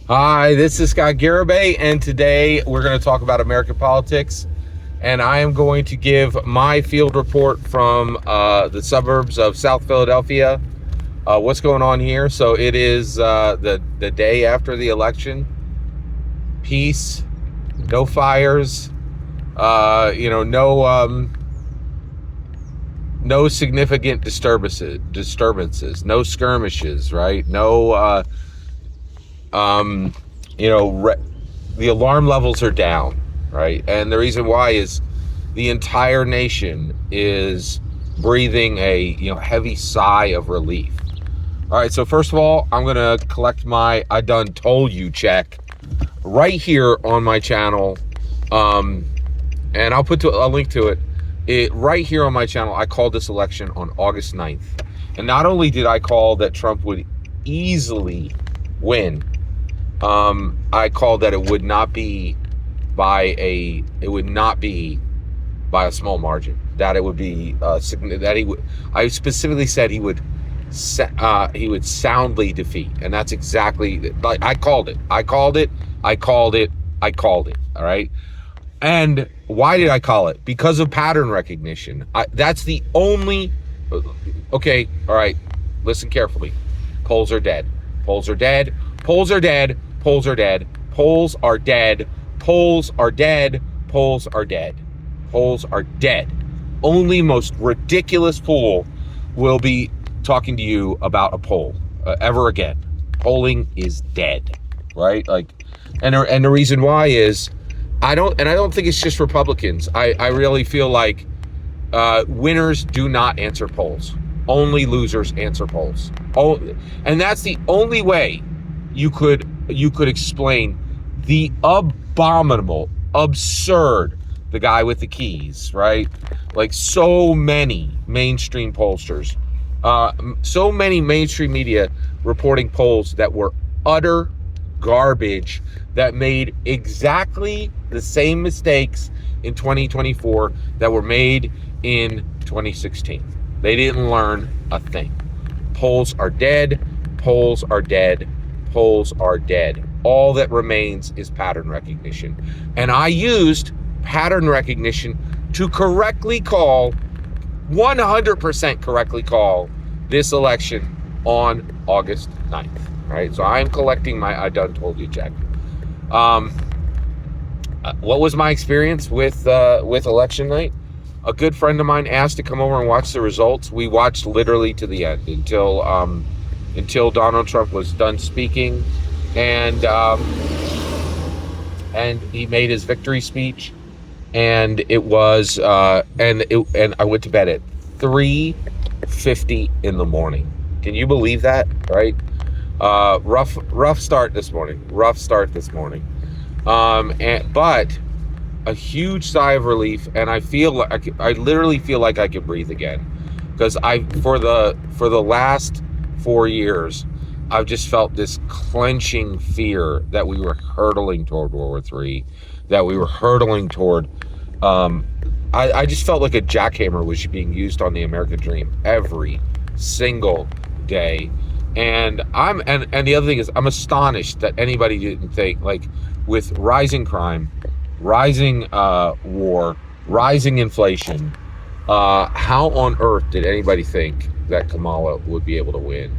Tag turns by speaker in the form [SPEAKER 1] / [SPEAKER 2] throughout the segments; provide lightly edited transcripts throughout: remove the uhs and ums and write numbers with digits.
[SPEAKER 1] Hi, this is Scott Garibay, and today we're going to talk about American politics. And I am going to give my field report from the suburbs of South Philadelphia. What's going on here? So it is the day after the election. Peace, no fires, no significant disturbances, no skirmishes, right? No. The alarm levels are down, right? And the reason why is the entire nation is breathing a heavy sigh of relief. All right, so first of all, I'm gonna collect my "I done told you" check right here on my channel, and I'll put a link to it right here on my channel. I called this election on August 9th, and not only did I call that Trump would easily win, I called that it would not be by a small margin. That it would be I specifically said he would soundly defeat, and that's exactly like I called it. All right. And why did I call it? Because of pattern recognition. That's the only. Okay. All right. Listen carefully. Polls are dead. Polls are dead. Polls are dead. Polls are dead. Polls are dead. Polls are dead. Polls are dead. Polls are dead. Only most ridiculous fool will be talking to you about a poll ever again. Polling is dead, right? And the reason why is I don't think it's just Republicans. I really feel like winners do not answer polls. Only losers answer polls. And that's the only way you could explain the abominable, absurd, the guy with the keys, right? Like so many mainstream pollsters, so many mainstream media reporting polls that were utter garbage, that made exactly the same mistakes in 2024 that were made in 2016. They didn't learn a thing. Polls are dead. Polls are dead. Polls are dead. All that remains is pattern recognition. And I used pattern recognition to correctly call, 100% correctly call, this election on August 9th. Right? So I'm collecting my "I done told you" check. What was my experience with election night? A good friend of mine asked to come over and watch the results. We watched literally to the end until Donald Trump was done speaking, and he made his victory speech, and it was and I went to bed at 3:50 in the morning. Can you believe that? Right? Rough start this morning. But a huge sigh of relief, and I literally feel like I can breathe again, because for the last 4 years, I've just felt this clenching fear that we were hurtling toward World War III, that we were hurtling toward. I just felt like a jackhammer was being used on the American dream every single day. And the other thing is, I'm astonished that anybody didn't think, like, with rising crime, rising war, rising inflation, how on earth did anybody think that Kamala would be able to win?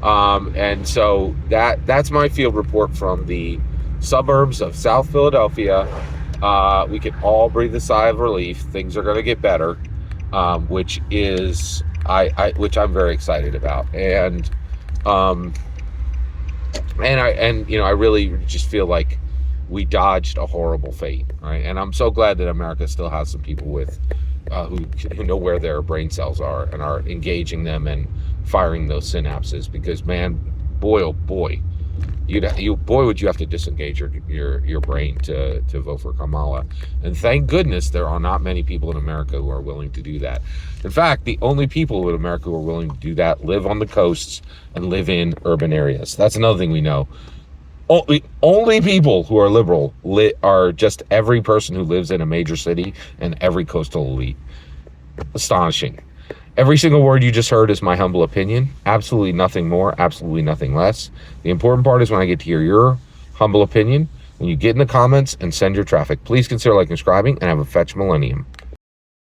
[SPEAKER 1] And so that's my field report from the suburbs of South Philadelphia. We can all breathe a sigh of relief. Things are going to get better, which I'm very excited about. And I really just feel like we dodged a horrible fate, right? And I'm so glad that America still has some people who know where their brain cells are and are engaging them and firing those synapses. Because, man, boy, oh boy, would you have to disengage your brain to vote for Kamala. And thank goodness there are not many people in America who are willing to do that. In fact, the only people in America who are willing to do that live on the coasts and live in urban areas. That's another thing we know. Only people who are liberal are just every person who lives in a major city and every coastal elite. Astonishing. Every single word you just heard is my humble opinion. Absolutely nothing more, absolutely nothing less. The important part is when I get to hear your humble opinion, when you get in the comments and send your traffic, please consider liking and subscribing and have a fetch millennium.